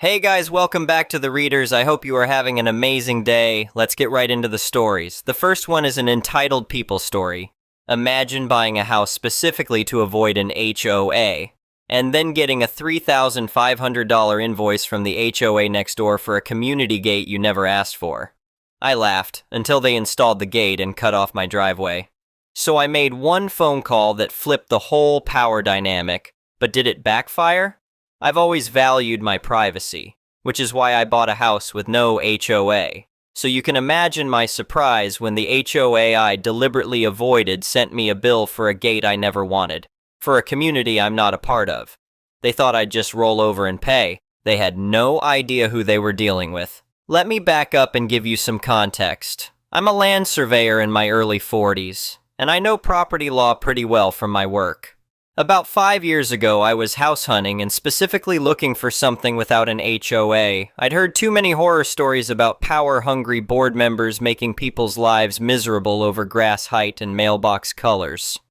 Hey guys, welcome back to the Readers. I hope you are having an amazing day. Let's get right into the stories. The first one is an entitled people story. Imagine buying a house specifically to avoid an HOA, and then getting a $3,500 invoice from the HOA next door for a community gate you never asked for. I laughed until they installed the gate and cut off my driveway. So I made one phone call that flipped the whole power dynamic, but did it backfire? I've always valued my privacy, which is why I bought a house with no HOA. So you can imagine my surprise when the HOA I deliberately avoided sent me a bill for a gate I never wanted, for a community I'm not a part of. They thought I'd just roll over and pay. They had no idea who they were dealing with. Let me back up and give you some context. I'm a land surveyor in my early 40s, and I know property law pretty well from my work. About 5 years ago, I was house hunting and specifically looking for something without an HOA. I'd heard too many horror stories about power-hungry board members making people's lives miserable over grass height and mailbox colors.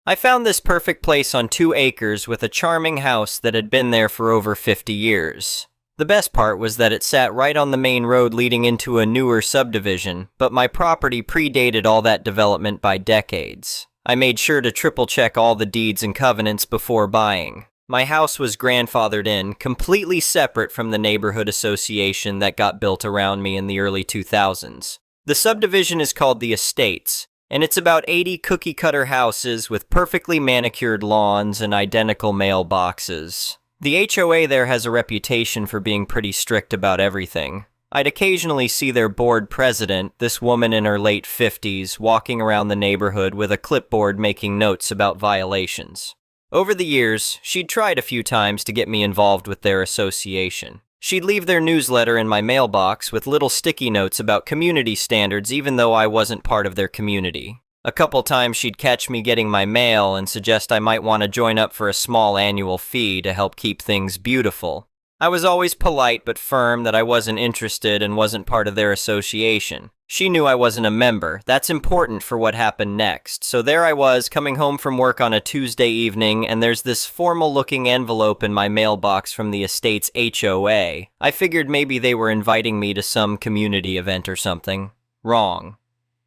I found this perfect place on 2 acres with a charming house that had been there for over 50 years. The best part was that it sat right on the main road leading into a newer subdivision, but my property predated all that development by decades. I made sure to triple-check all the deeds and covenants before buying. My house was grandfathered in, completely separate from the neighborhood association that got built around me in the early 2000s. The subdivision is called the Estates, and it's about 80 cookie-cutter houses with perfectly manicured lawns and identical mailboxes. The HOA there has a reputation for being pretty strict about everything. I'd occasionally see their board president, this woman in her late 50s, walking around the neighborhood with a clipboard making notes about violations. Over the years, she'd tried a few times to get me involved with their association. She'd leave their newsletter in my mailbox with little sticky notes about community standards even though I wasn't part of their community. A couple times she'd catch me getting my mail and suggest I might want to join up for a small annual fee to help keep things beautiful. I was always polite but firm that I wasn't interested and wasn't part of their association. She knew I wasn't a member. That's important for what happened next. So there I was, coming home from work on a Tuesday evening, and there's this formal-looking envelope in my mailbox from the estate's HOA. I figured maybe they were inviting me to some community event or something. Wrong.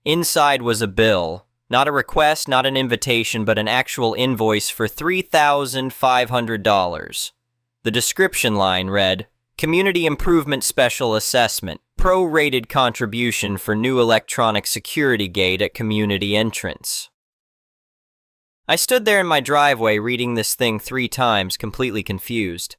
Inside was a bill. Not a request, not an invitation, but an actual invoice for $3,500. The description line read, Community Improvement Special Assessment, Pro-rated Contribution for New Electronic Security Gate at Community Entrance. I stood there in my driveway reading this thing 3 times, completely confused.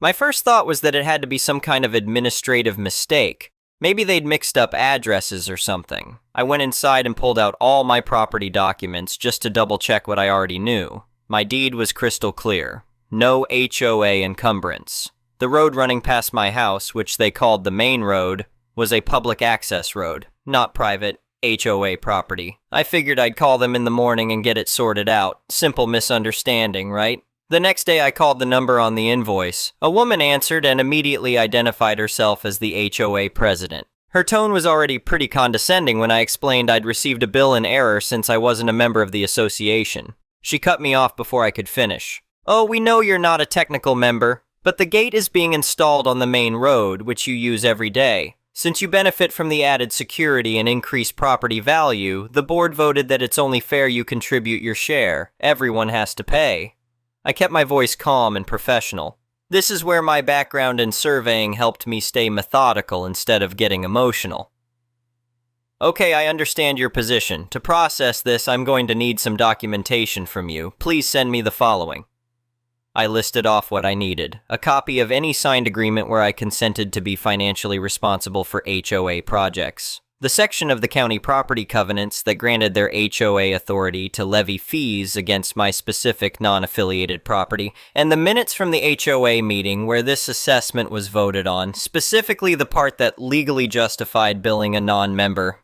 My first thought was that it had to be some kind of administrative mistake. Maybe they'd mixed up addresses or something. I went inside and pulled out all my property documents just to double-check what I already knew. My deed was crystal clear. No HOA encumbrance. The road running past my house, which they called the main road, was a public access road, not private HOA property. I figured I'd call them in the morning and get it sorted out. Simple misunderstanding, right? The next day I called the number on the invoice. A woman answered and immediately identified herself as the HOA president. Her tone was already pretty condescending when I explained I'd received a bill in error since I wasn't a member of the association. She cut me off before I could finish. Oh, we know you're not a technical member, but the gate is being installed on the main road, which you use every day. Since you benefit from the added security and increased property value, the board voted that it's only fair you contribute your share. Everyone has to pay. I kept my voice calm and professional. This is where my background in surveying helped me stay methodical instead of getting emotional. Okay, I understand your position. To process this, I'm going to need some documentation from you. Please send me the following. I listed off what I needed. A copy of any signed agreement where I consented to be financially responsible for HOA projects. The section of the county property covenants that granted their HOA authority to levy fees against my specific non-affiliated property, and the minutes from the HOA meeting where this assessment was voted on, specifically the part that legally justified billing a non-member.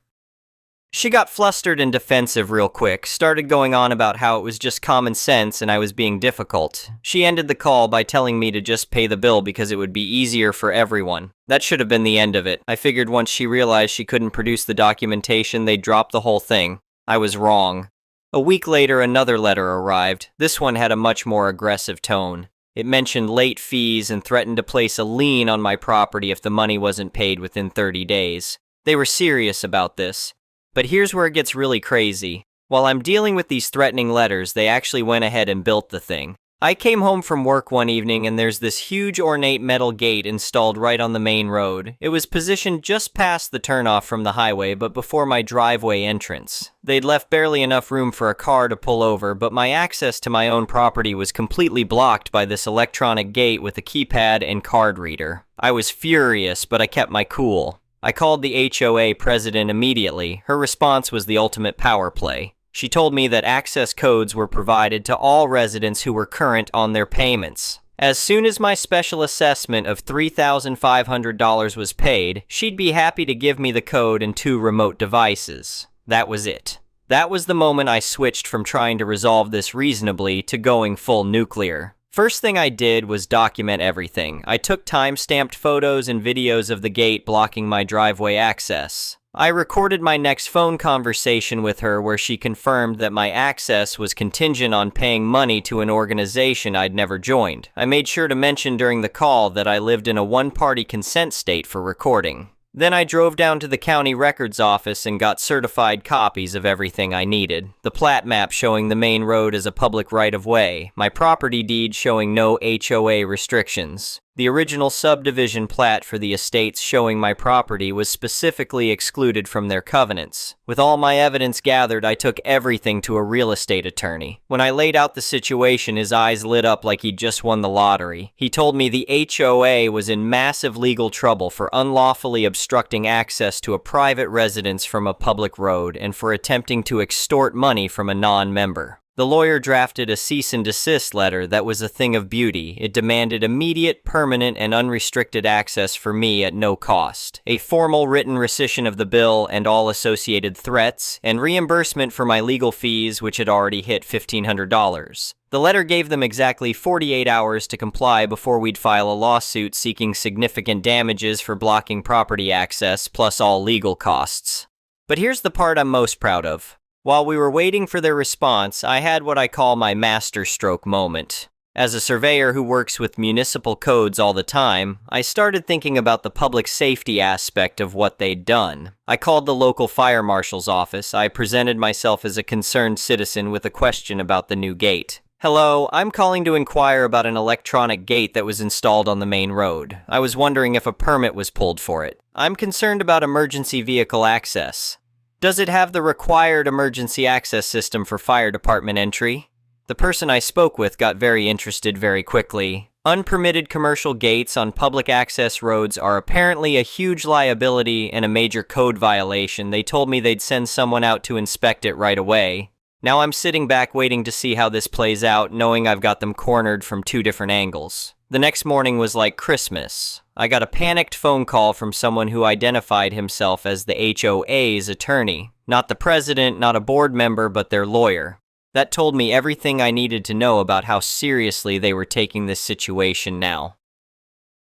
She got flustered and defensive real quick, started going on about how it was just common sense and I was being difficult. She ended the call by telling me to just pay the bill because it would be easier for everyone. That should have been the end of it. I figured once she realized she couldn't produce the documentation, they'd drop the whole thing. I was wrong. A week later, another letter arrived. This one had a much more aggressive tone. It mentioned late fees and threatened to place a lien on my property if the money wasn't paid within 30 days. They were serious about this. But here's where it gets really crazy. While I'm dealing with these threatening letters, they actually went ahead and built the thing. I came home from work one evening and there's this huge ornate metal gate installed right on the main road. It was positioned just past the turnoff from the highway, but before my driveway entrance. They'd left barely enough room for a car to pull over, but my access to my own property was completely blocked by this electronic gate with a keypad and card reader. I was furious, but I kept my cool. I called the HOA president immediately. Her response was the ultimate power play. She told me that access codes were provided to all residents who were current on their payments. As soon as my special assessment of $3,500 was paid, she'd be happy to give me the code and 2 remote devices. That was it. That was the moment I switched from trying to resolve this reasonably to going full nuclear. First thing I did was document everything. I took time-stamped photos and videos of the gate blocking my driveway access. I recorded my next phone conversation with her where she confirmed that my access was contingent on paying money to an organization I'd never joined. I made sure to mention during the call that I lived in a one-party consent state for recording. Then I drove down to the county records office and got certified copies of everything I needed. The plat map showing the main road as a public right-of-way, my property deed showing no HOA restrictions. The original subdivision plat for the estates showing my property was specifically excluded from their covenants. With all my evidence gathered, I took everything to a real estate attorney. When I laid out the situation, his eyes lit up like he'd just won the lottery. He told me the HOA was in massive legal trouble for unlawfully obstructing access to a private residence from a public road and for attempting to extort money from a non-member. The lawyer drafted a cease and desist letter that was a thing of beauty. It demanded immediate, permanent, and unrestricted access for me at no cost, a formal written rescission of the bill and all associated threats, and reimbursement for my legal fees, which had already hit $1,500. The letter gave them exactly 48 hours to comply before we'd file a lawsuit seeking significant damages for blocking property access, plus all legal costs. But here's the part I'm most proud of. While we were waiting for their response, I had what I call my masterstroke moment. As a surveyor who works with municipal codes all the time, I started thinking about the public safety aspect of what they'd done. I called the local fire marshal's office. I presented myself as a concerned citizen with a question about the new gate. Hello, I'm calling to inquire about an electronic gate that was installed on the main road. I was wondering if a permit was pulled for it. I'm concerned about emergency vehicle access. Does it have the required emergency access system for fire department entry? The person I spoke with got very interested very quickly. Unpermitted commercial gates on public access roads are apparently a huge liability and a major code violation. They told me they'd send someone out to inspect it right away. Now I'm sitting back waiting to see how this plays out, knowing I've got them cornered from 2 different angles. The next morning was like Christmas. I got a panicked phone call from someone who identified himself as the HOA's attorney. Not the president, not a board member, but their lawyer. That told me everything I needed to know about how seriously they were taking this situation now.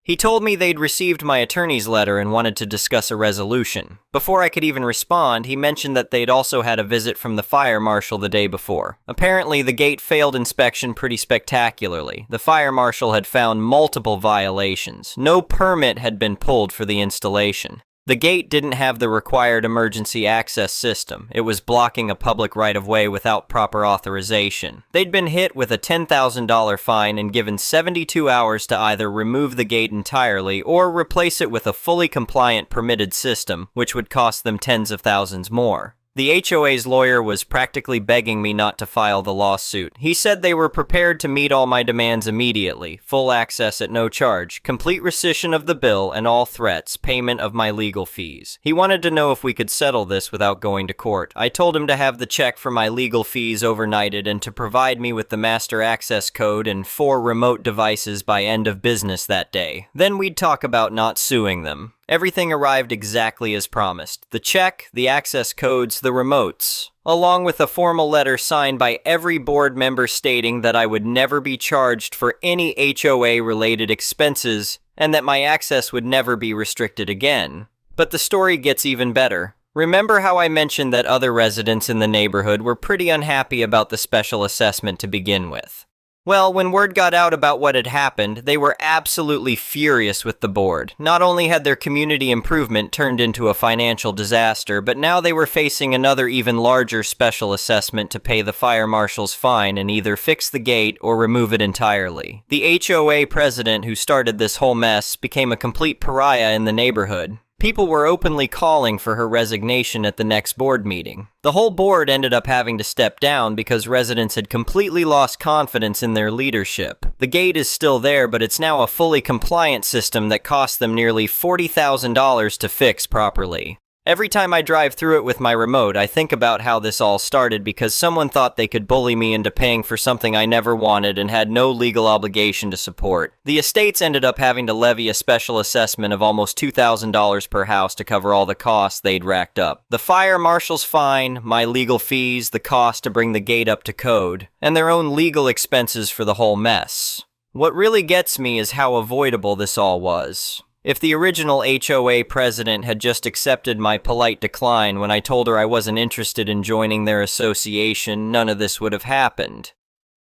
He told me they'd received my attorney's letter and wanted to discuss a resolution. Before I could even respond, he mentioned that they'd also had a visit from the fire marshal the day before. Apparently, the gate failed inspection pretty spectacularly. The fire marshal had found multiple violations. No permit had been pulled for the installation. The gate didn't have the required emergency access system. It was blocking a public right-of-way without proper authorization. They'd been hit with a $10,000 fine and given 72 hours to either remove the gate entirely or replace it with a fully compliant permitted system, which would cost them tens of thousands more. The HOA's lawyer was practically begging me not to file the lawsuit. He said they were prepared to meet all my demands immediately, full access at no charge, complete rescission of the bill and all threats, payment of my legal fees. He wanted to know if we could settle this without going to court. I told him to have the check for my legal fees overnighted and to provide me with the master access code and 4 remote devices by end of business that day. Then we'd talk about not suing them. Everything arrived exactly as promised. The check, the access codes, the remotes, along with a formal letter signed by every board member stating that I would never be charged for any HOA-related expenses and that my access would never be restricted again. But the story gets even better. Remember how I mentioned that other residents in the neighborhood were pretty unhappy about the special assessment to begin with? Well, when word got out about what had happened, they were absolutely furious with the board. Not only had their community improvement turned into a financial disaster, but now they were facing another even larger special assessment to pay the fire marshal's fine and either fix the gate or remove it entirely. The HOA president who started this whole mess became a complete pariah in the neighborhood. People were openly calling for her resignation at the next board meeting. The whole board ended up having to step down because residents had completely lost confidence in their leadership. The gate is still there, but it's now a fully compliant system that cost them nearly $40,000 to fix properly. Every time I drive through it with my remote, I think about how this all started because someone thought they could bully me into paying for something I never wanted and had no legal obligation to support. The estates ended up having to levy a special assessment of almost $2,000 per house to cover all the costs they'd racked up. The fire marshal's fine, my legal fees, the cost to bring the gate up to code, and their own legal expenses for the whole mess. What really gets me is how avoidable this all was. If the original HOA president had just accepted my polite decline when I told her I wasn't interested in joining their association, none of this would have happened.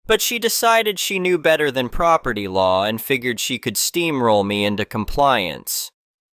But she decided she knew better than property law and figured she could steamroll me into compliance.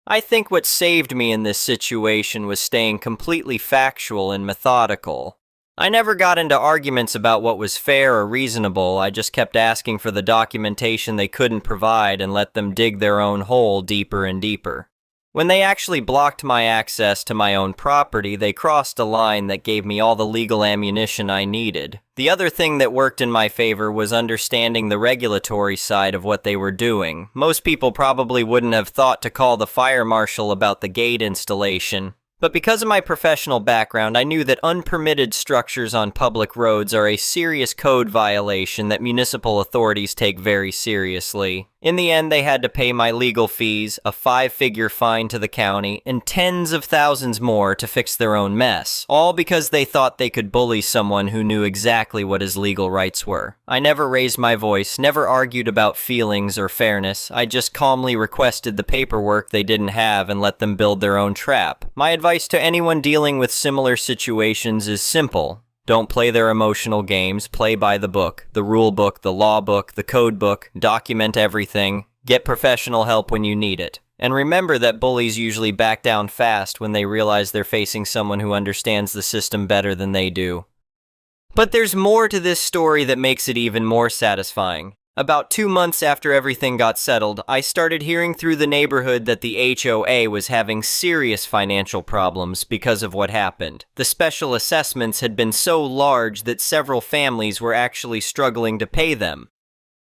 I think what saved me in this situation was staying completely factual and methodical. I never got into arguments about what was fair or reasonable. I just kept asking for the documentation they couldn't provide and let them dig their own hole deeper and deeper. When they actually blocked my access to my own property, they crossed a line that gave me all the legal ammunition I needed. The other thing that worked in my favor was understanding the regulatory side of what they were doing. Most people probably wouldn't have thought to call the fire marshal about the gate installation. But because of my professional background, I knew that unpermitted structures on public roads are a serious code violation that municipal authorities take very seriously. In the end, they had to pay my legal fees, a 5-figure fine to the county, and tens of thousands more to fix their own mess, all because they thought they could bully someone who knew exactly what his legal rights were. I never raised my voice, never argued about feelings or fairness. I just calmly requested the paperwork they didn't have and let them build their own trap. My advice to anyone dealing with similar situations is simple. Don't play their emotional games, play by the book, the rule book, the law book, the code book, document everything, get professional help when you need it. And remember that bullies usually back down fast when they realize they're facing someone who understands the system better than they do. But there's more to this story that makes it even more satisfying. About 2 months after everything got settled, I started hearing through the neighborhood that the HOA was having serious financial problems because of what happened. The special assessments had been so large that several families were actually struggling to pay them.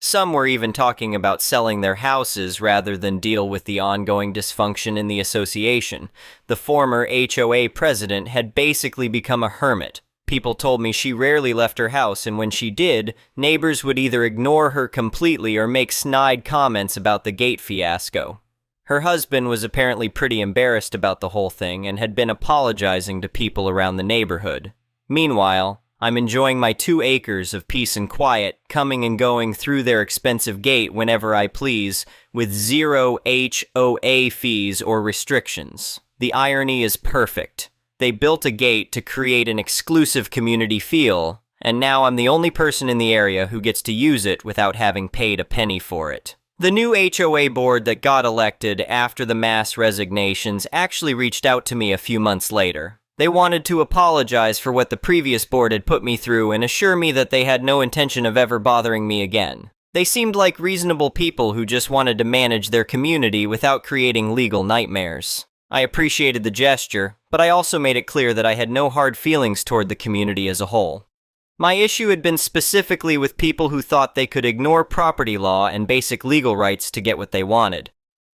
Some were even talking about selling their houses rather than deal with the ongoing dysfunction in the association. The former HOA president had basically become a hermit. People told me she rarely left her house, and when she did, neighbors would either ignore her completely or make snide comments about the gate fiasco. Her husband was apparently pretty embarrassed about the whole thing and had been apologizing to people around the neighborhood. Meanwhile, I'm enjoying my 2 acres of peace and quiet, coming and going through their expensive gate whenever I please, with 0 HOA fees or restrictions. The irony is perfect. They built a gate to create an exclusive community feel, and now I'm the only person in the area who gets to use it without having paid a penny for it. The new HOA board that got elected after the mass resignations actually reached out to me a few months later. They wanted to apologize for what the previous board had put me through and assure me that they had no intention of ever bothering me again. They seemed like reasonable people who just wanted to manage their community without creating legal nightmares. I appreciated the gesture, but I also made it clear that I had no hard feelings toward the community as a whole. My issue had been specifically with people who thought they could ignore property law and basic legal rights to get what they wanted.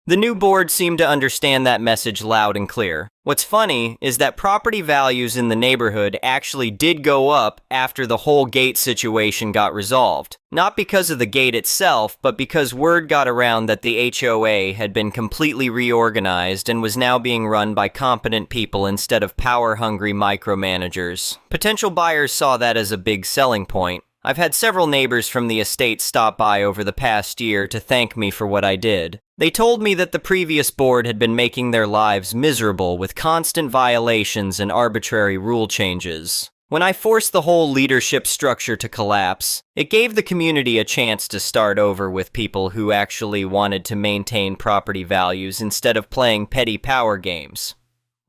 The new board seemed to understand that message loud and clear. What's funny is that property values in the neighborhood actually did go up after the whole gate situation got resolved. Not because of the gate itself, but because word got around that the HOA had been completely reorganized and was now being run by competent people instead of power-hungry micromanagers. Potential buyers saw that as a big selling point. I've had several neighbors from the estate stop by over the past year to thank me for what I did. They told me that the previous board had been making their lives miserable with constant violations and arbitrary rule changes. When I forced the whole leadership structure to collapse, it gave the community a chance to start over with people who actually wanted to maintain property values instead of playing petty power games.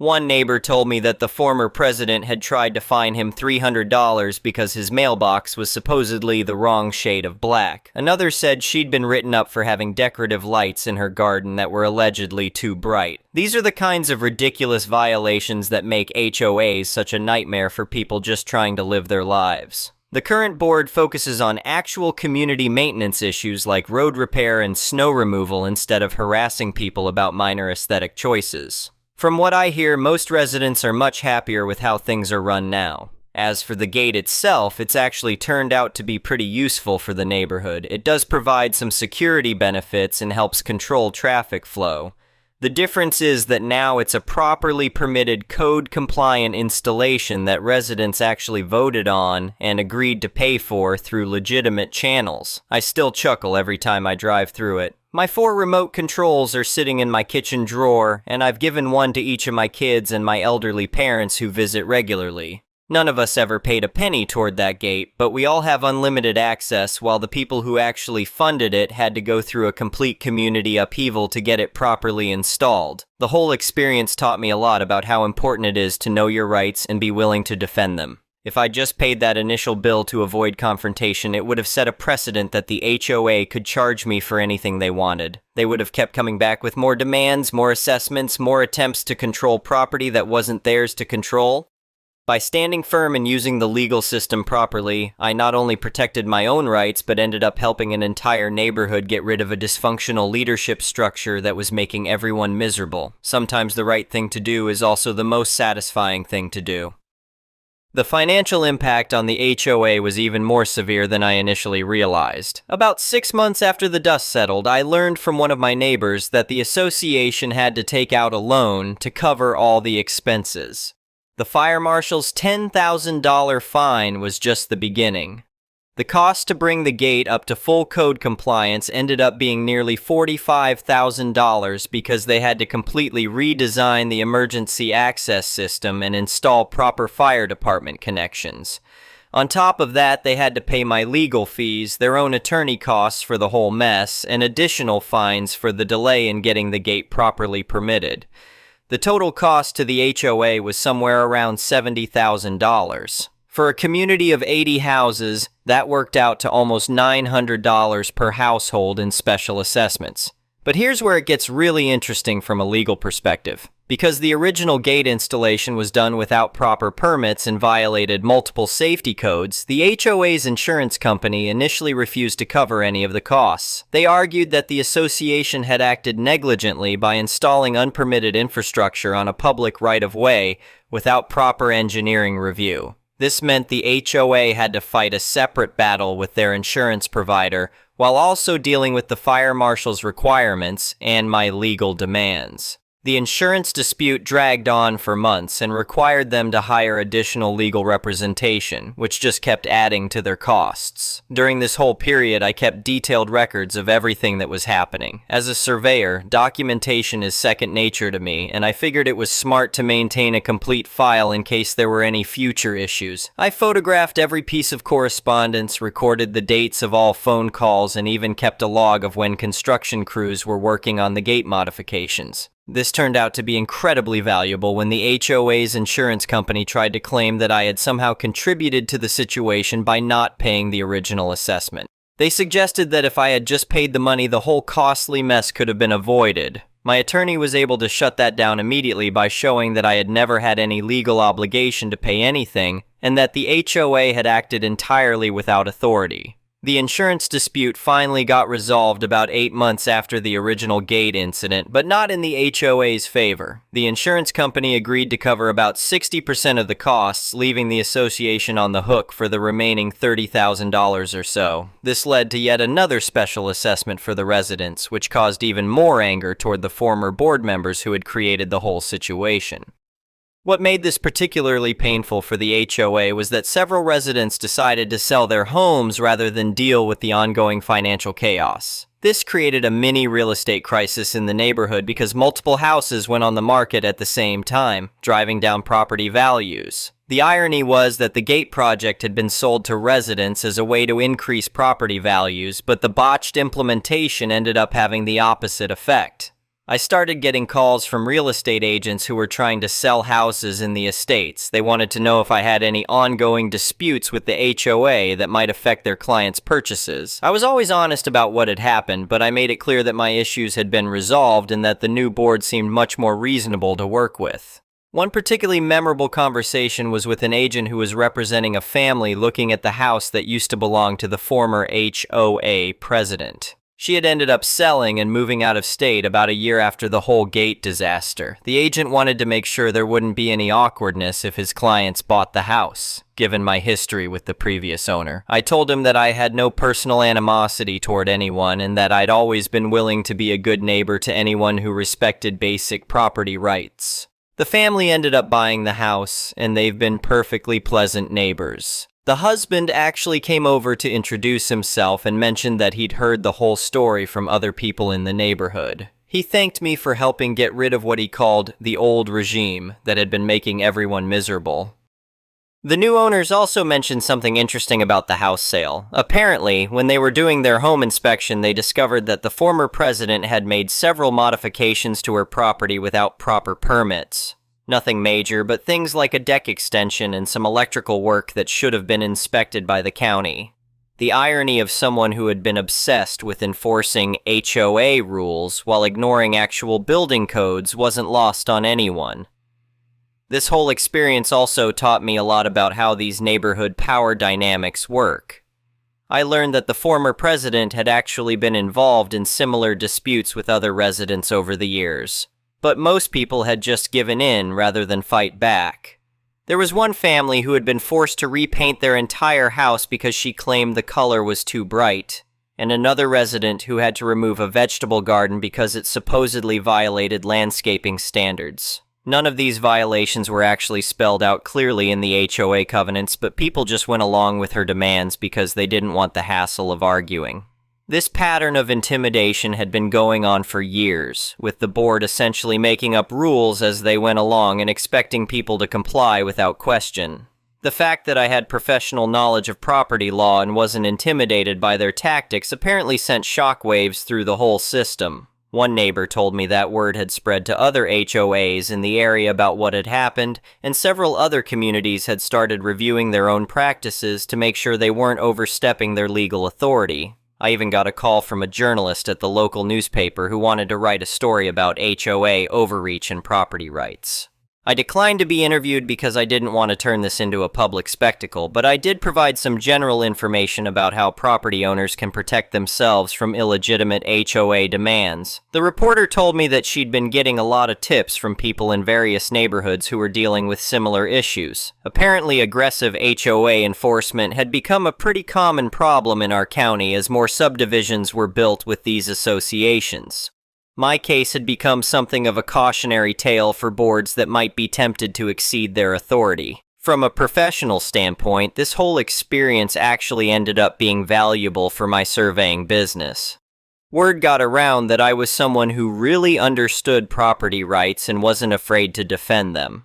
One neighbor told me that the former president had tried to fine him $300 because his mailbox was supposedly the wrong shade of black. Another said she'd been written up for having decorative lights in her garden that were allegedly too bright. These are the kinds of ridiculous violations that make HOAs such a nightmare for people just trying to live their lives. The current board focuses on actual community maintenance issues like road repair and snow removal instead of harassing people about minor aesthetic choices. From what I hear, most residents are much happier with how things are run now. As for the gate itself, it's actually turned out to be pretty useful for the neighborhood. It does provide some security benefits and helps control traffic flow. The difference is that now it's a properly permitted code-compliant installation that residents actually voted on and agreed to pay for through legitimate channels. I still chuckle every time I drive through it. My 4 remote controls are sitting in my kitchen drawer, and I've given one to each of my kids and my elderly parents who visit regularly. None of us ever paid a penny toward that gate, but we all have unlimited access, while the people who actually funded it had to go through a complete community upheaval to get it properly installed. The whole experience taught me a lot about how important it is to know your rights and be willing to defend them. If I just paid that initial bill to avoid confrontation, it would have set a precedent that the HOA could charge me for anything they wanted. They would have kept coming back with more demands, more assessments, more attempts to control property that wasn't theirs to control. By standing firm and using the legal system properly, I not only protected my own rights, but ended up helping an entire neighborhood get rid of a dysfunctional leadership structure that was making everyone miserable. Sometimes the right thing to do is also the most satisfying thing to do. The financial impact on the HOA was even more severe than I initially realized. About 6 months after the dust settled, I learned from one of my neighbors that the association had to take out a loan to cover all the expenses. The fire marshal's $10,000 fine was just the beginning. The cost to bring the gate up to full code compliance ended up being nearly $45,000 because they had to completely redesign the emergency access system and install proper fire department connections. On top of that, they had to pay my legal fees, their own attorney costs for the whole mess, and additional fines for the delay in getting the gate properly permitted. The total cost to the HOA was somewhere around $70,000. For a community of 80 houses, that worked out to almost $900 per household in special assessments. But here's where it gets really interesting from a legal perspective. Because the original gate installation was done without proper permits and violated multiple safety codes, the HOA's insurance company initially refused to cover any of the costs. They argued that the association had acted negligently by installing unpermitted infrastructure on a public right-of-way without proper engineering review. This meant the HOA had to fight a separate battle with their insurance provider, while also dealing with the fire marshal's requirements and my legal demands. The insurance dispute dragged on for months and required them to hire additional legal representation, which just kept adding to their costs. During this whole period, I kept detailed records of everything that was happening. As a surveyor, documentation is second nature to me, and I figured it was smart to maintain a complete file in case there were any future issues. I photographed every piece of correspondence, recorded the dates of all phone calls, and even kept a log of when construction crews were working on the gate modifications. This turned out to be incredibly valuable when the HOA's insurance company tried to claim that I had somehow contributed to the situation by not paying the original assessment. They suggested that if I had just paid the money, the whole costly mess could have been avoided. My attorney was able to shut that down immediately by showing that I had never had any legal obligation to pay anything, and that the HOA had acted entirely without authority. The insurance dispute finally got resolved about 8 months after the original gate incident, but not in the HOA's favor. The insurance company agreed to cover about 60% of the costs, leaving the association on the hook for the remaining $30,000 or so. This led to yet another special assessment for the residents, which caused even more anger toward the former board members who had created the whole situation. What made this particularly painful for the HOA was that several residents decided to sell their homes rather than deal with the ongoing financial chaos. This created a mini real estate crisis in the neighborhood because multiple houses went on the market at the same time, driving down property values. The irony was that the gate project had been sold to residents as a way to increase property values, but the botched implementation ended up having the opposite effect. I started getting calls from real estate agents who were trying to sell houses in the estates. They wanted to know if I had any ongoing disputes with the HOA that might affect their clients' purchases. I was always honest about what had happened, but I made it clear that my issues had been resolved and that the new board seemed much more reasonable to work with. One particularly memorable conversation was with an agent who was representing a family looking at the house that used to belong to the former HOA president. She had ended up selling and moving out of state about a year after the whole gate disaster. The agent wanted to make sure there wouldn't be any awkwardness if his clients bought the house, given my history with the previous owner. I told him that I had no personal animosity toward anyone and that I'd always been willing to be a good neighbor to anyone who respected basic property rights. The family ended up buying the house, and they've been perfectly pleasant neighbors. The husband actually came over to introduce himself and mentioned that he'd heard the whole story from other people in the neighborhood. He thanked me for helping get rid of what he called the old regime that had been making everyone miserable. The new owners also mentioned something interesting about the house sale. Apparently, when they were doing their home inspection, they discovered that the former president had made several modifications to her property without proper permits. Nothing major, but things like a deck extension and some electrical work that should have been inspected by the county. The irony of someone who had been obsessed with enforcing HOA rules while ignoring actual building codes wasn't lost on anyone. This whole experience also taught me a lot about how these neighborhood power dynamics work. I learned that the former president had actually been involved in similar disputes with other residents over the years, but most people had just given in rather than fight back. There was one family who had been forced to repaint their entire house because she claimed the color was too bright, and another resident who had to remove a vegetable garden because it supposedly violated landscaping standards. None of these violations were actually spelled out clearly in the HOA covenants, but people just went along with her demands because they didn't want the hassle of arguing. This pattern of intimidation had been going on for years, with the board essentially making up rules as they went along and expecting people to comply without question. The fact that I had professional knowledge of property law and wasn't intimidated by their tactics apparently sent shockwaves through the whole system. One neighbor told me that word had spread to other HOAs in the area about what had happened, and several other communities had started reviewing their own practices to make sure they weren't overstepping their legal authority. I even got a call from a journalist at the local newspaper who wanted to write a story about HOA overreach and property rights. I declined to be interviewed because I didn't want to turn this into a public spectacle, but I did provide some general information about how property owners can protect themselves from illegitimate HOA demands. The reporter told me that she'd been getting a lot of tips from people in various neighborhoods who were dealing with similar issues. Apparently, aggressive HOA enforcement had become a pretty common problem in our county as more subdivisions were built with these associations. My case had become something of a cautionary tale for boards that might be tempted to exceed their authority. From a professional standpoint, this whole experience actually ended up being valuable for my surveying business. Word got around that I was someone who really understood property rights and wasn't afraid to defend them.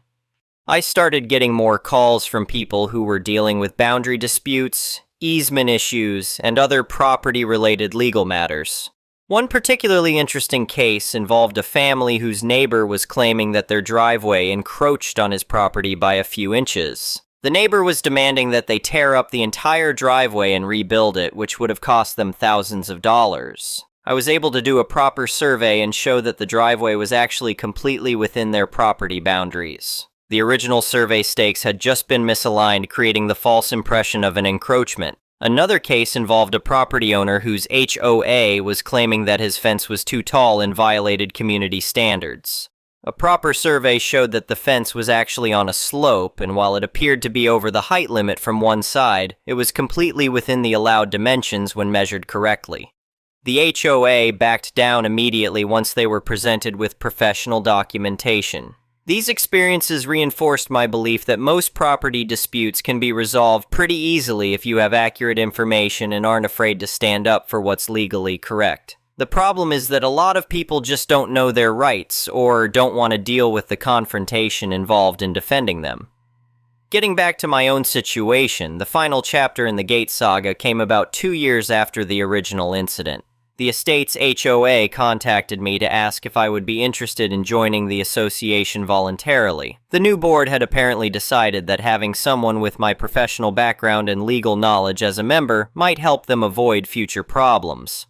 I started getting more calls from people who were dealing with boundary disputes, easement issues, and other property-related legal matters. One particularly interesting case involved a family whose neighbor was claiming that their driveway encroached on his property by a few inches. The neighbor was demanding that they tear up the entire driveway and rebuild it, which would have cost them thousands of dollars. I was able to do a proper survey and show that the driveway was actually completely within their property boundaries. The original survey stakes had just been misaligned, creating the false impression of an encroachment. Another case involved a property owner whose HOA was claiming that his fence was too tall and violated community standards. A proper survey showed that the fence was actually on a slope, and while it appeared to be over the height limit from one side, it was completely within the allowed dimensions when measured correctly. The HOA backed down immediately once they were presented with professional documentation. These experiences reinforced my belief that most property disputes can be resolved pretty easily if you have accurate information and aren't afraid to stand up for what's legally correct. The problem is that a lot of people just don't know their rights or don't want to deal with the confrontation involved in defending them. Getting back to my own situation, the final chapter in the Gate saga came about 2 years after the original incident. The estate's HOA contacted me to ask if I would be interested in joining the association voluntarily. The new board had apparently decided that having someone with my professional background and legal knowledge as a member might help them avoid future problems.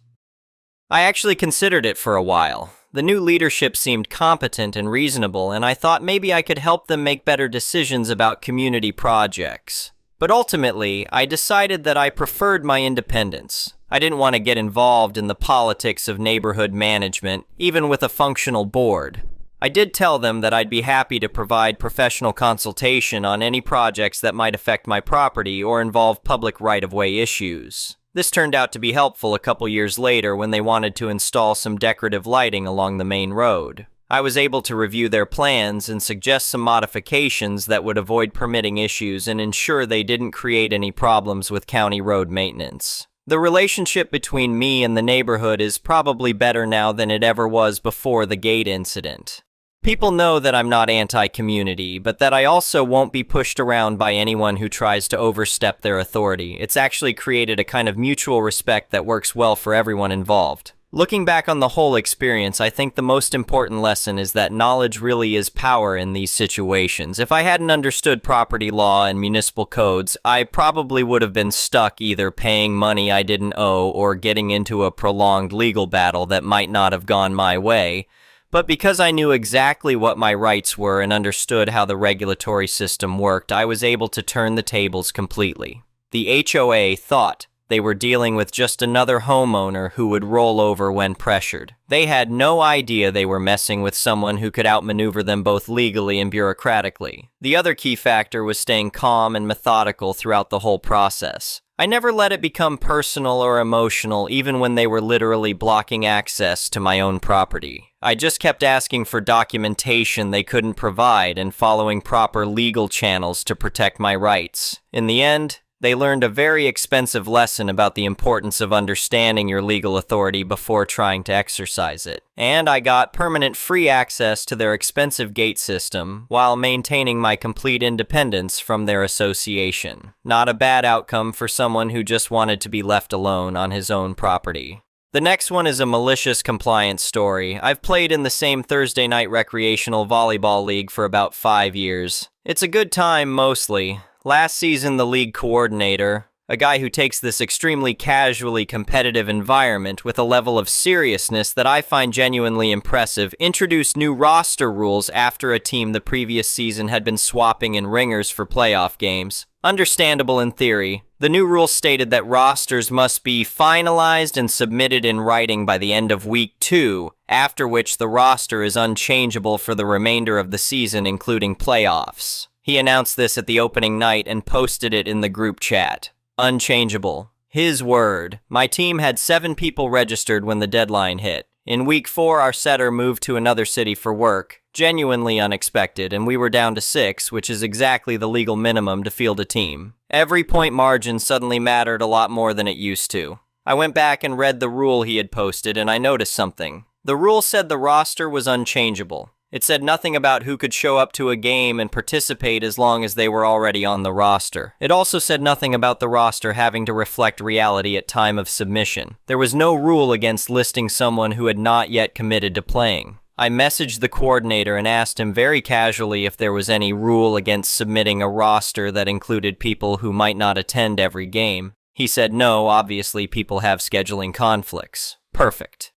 I actually considered it for a while. The new leadership seemed competent and reasonable, and I thought maybe I could help them make better decisions about community projects. But ultimately, I decided that I preferred my independence. I didn't want to get involved in the politics of neighborhood management, even with a functional board. I did tell them that I'd be happy to provide professional consultation on any projects that might affect my property or involve public right-of-way issues. This turned out to be helpful a couple years later when they wanted to install some decorative lighting along the main road. I was able to review their plans and suggest some modifications that would avoid permitting issues and ensure they didn't create any problems with county road maintenance. The relationship between me and the neighborhood is probably better now than it ever was before the Gate incident. People know that I'm not anti-community, but that I also won't be pushed around by anyone who tries to overstep their authority. It's actually created a kind of mutual respect that works well for everyone involved. Looking back on the whole experience, I think the most important lesson is that knowledge really is power in these situations. If I hadn't understood property law and municipal codes, I probably would have been stuck either paying money I didn't owe or getting into a prolonged legal battle that might not have gone my way. But because I knew exactly what my rights were and understood how the regulatory system worked, I was able to turn the tables completely. The HOA thought they were dealing with just another homeowner who would roll over when pressured. They had no idea they were messing with someone who could outmaneuver them both legally and bureaucratically. The other key factor was staying calm and methodical throughout the whole process. I never let it become personal or emotional, even when they were literally blocking access to my own property. I just kept asking for documentation they couldn't provide and following proper legal channels to protect my rights. In the end, they learned a very expensive lesson about the importance of understanding your legal authority before trying to exercise it. And I got permanent free access to their expensive gate system while maintaining my complete independence from their association. Not a bad outcome for someone who just wanted to be left alone on his own property. The next one is a malicious compliance story. I've played in the same Thursday night recreational volleyball league for about 5 years. It's a good time mostly. Last season, the league coordinator, a guy who takes this extremely casually competitive environment with a level of seriousness that I find genuinely impressive, introduced new roster rules after a team the previous season had been swapping in ringers for playoff games. Understandable in theory, the new rules stated that rosters must be finalized and submitted in writing by the end of week 2, after which the roster is unchangeable for the remainder of the season, including playoffs. He announced this at the opening night and posted it in the group chat. Unchangeable. His word. My team had 7 people registered when the deadline hit. In week 4, our setter moved to another city for work. Genuinely unexpected, and we were down to 6, which is exactly the legal minimum to field a team. Every point margin suddenly mattered a lot more than it used to. I went back and read the rule he had posted, and I noticed something. The rule said the roster was unchangeable. It said nothing about who could show up to a game and participate as long as they were already on the roster. It also said nothing about the roster having to reflect reality at time of submission. There was no rule against listing someone who had not yet committed to playing. I messaged the coordinator and asked him very casually if there was any rule against submitting a roster that included people who might not attend every game. He said no, obviously people have scheduling conflicts. Perfect.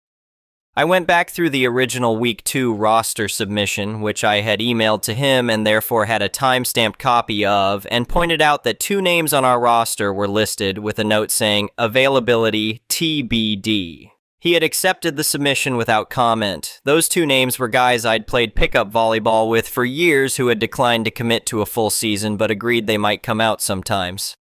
I went back through the original Week 2 roster submission, which I had emailed to him and therefore had a time-stamped copy of, and pointed out that 2 names on our roster were listed with a note saying, "Availability TBD." He had accepted the submission without comment. Those 2 names were guys I'd played pickup volleyball with for years who had declined to commit to a full season but agreed they might come out sometimes.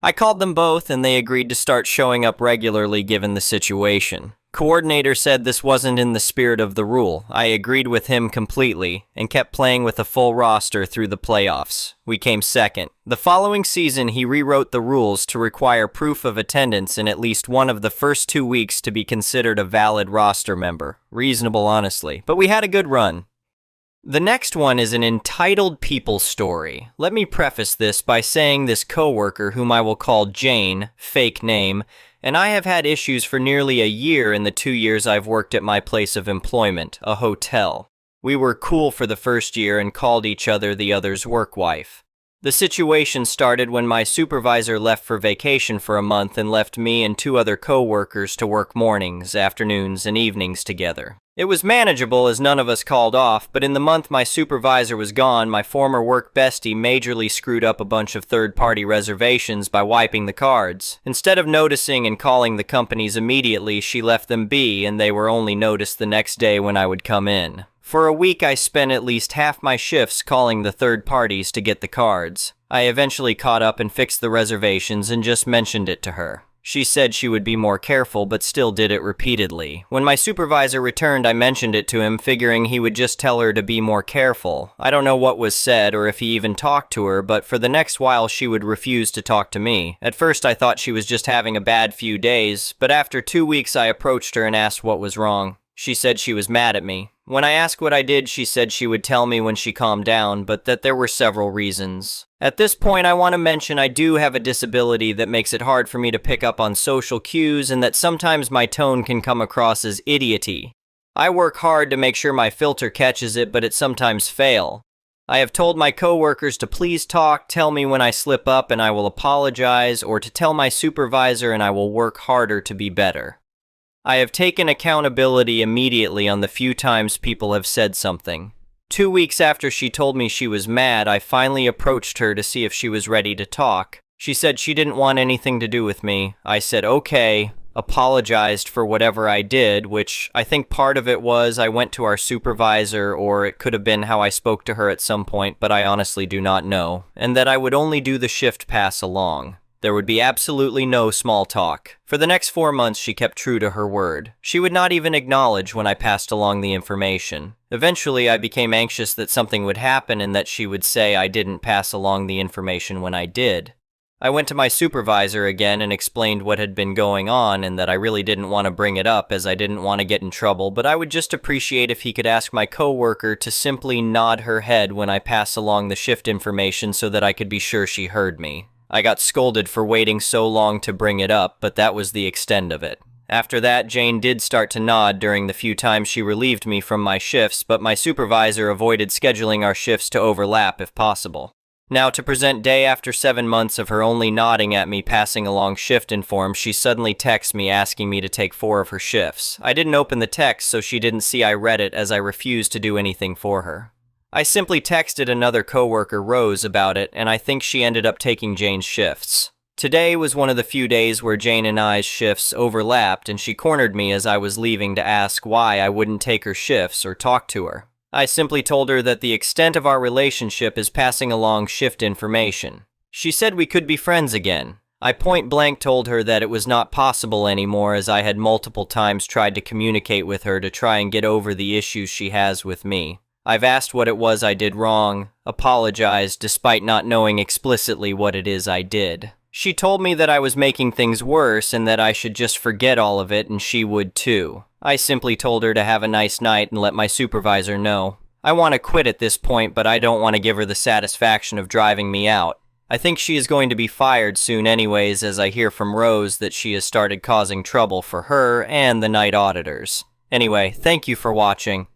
I called them both and they agreed to start showing up regularly given the situation. Coordinator said this wasn't in the spirit of the rule. I agreed with him completely and kept playing with a full roster through the playoffs. We came second. The following season, he rewrote the rules to require proof of attendance in at least one of the first 2 weeks to be considered a valid roster member. Reasonable, honestly. But we had a good run. The next one is an entitled people story. Let me preface this by saying this coworker, whom I will call Jane, fake name, and I have had issues for nearly a year in the 2 years I've worked at my place of employment, a hotel. We were cool for the first year and called each other the other's work wife. The situation started when my supervisor left for vacation for a month and left me and 2 other co-workers to work mornings, afternoons, and evenings together. It was manageable as none of us called off, but in the month my supervisor was gone, my former work bestie majorly screwed up a bunch of third-party reservations by wiping the cards. Instead of noticing and calling the companies immediately, she left them be, and they were only noticed the next day when I would come in. For a week, I spent at least half my shifts calling the third parties to get the cards. I eventually caught up and fixed the reservations and just mentioned it to her. She said she would be more careful, but still did it repeatedly. When my supervisor returned, I mentioned it to him, figuring he would just tell her to be more careful. I don't know what was said or if he even talked to her, but for the next while she would refuse to talk to me. At first I thought she was just having a bad few days, but after 2 weeks I approached her and asked what was wrong. She said she was mad at me. When I asked what I did, she said she would tell me when she calmed down, but that there were several reasons. At this point, I want to mention I do have a disability that makes it hard for me to pick up on social cues and that sometimes my tone can come across as idioty. I work hard to make sure my filter catches it, but it sometimes fails. I have told my coworkers to please talk, tell me when I slip up and I will apologize, or to tell my supervisor and I will work harder to be better. I have taken accountability immediately on the few times people have said something. 2 weeks after she told me she was mad, I finally approached her to see if she was ready to talk. She said she didn't want anything to do with me. I said okay, apologized for whatever I did, which I think part of it was I went to our supervisor, or it could have been how I spoke to her at some point, but I honestly do not know, and that I would only do the shift pass along. There would be absolutely no small talk. For the next 4 months, she kept true to her word. She would not even acknowledge when I passed along the information. Eventually, I became anxious that something would happen and that she would say I didn't pass along the information when I did. I went to my supervisor again and explained what had been going on and that I really didn't want to bring it up as I didn't want to get in trouble, but I would just appreciate if he could ask my coworker to simply nod her head when I pass along the shift information so that I could be sure she heard me. I got scolded for waiting so long to bring it up, but that was the extent of it. After that, Jane did start to nod during the few times she relieved me from my shifts, but my supervisor avoided scheduling our shifts to overlap if possible. Now, to present day after 7 months of her only nodding at me passing along shift inform, she suddenly texts me asking me to take 4 of her shifts. I didn't open the text, so she didn't see I read it as I refused to do anything for her. I simply texted another coworker, Rose, about it, and I think she ended up taking Jane's shifts. Today was one of the few days where Jane and I's shifts overlapped, and she cornered me as I was leaving to ask why I wouldn't take her shifts or talk to her. I simply told her that the extent of our relationship is passing along shift information. She said we could be friends again. I point blank told her that it was not possible anymore as I had multiple times tried to communicate with her to try and get over the issues she has with me. I've asked what it was I did wrong, apologized despite not knowing explicitly what it is I did. She told me that I was making things worse and that I should just forget all of it and she would too. I simply told her to have a nice night and let my supervisor know. I want to quit at this point, but I don't want to give her the satisfaction of driving me out. I think she is going to be fired soon anyways, as I hear from Rose that she has started causing trouble for her and the night auditors. Anyway, thank you for watching.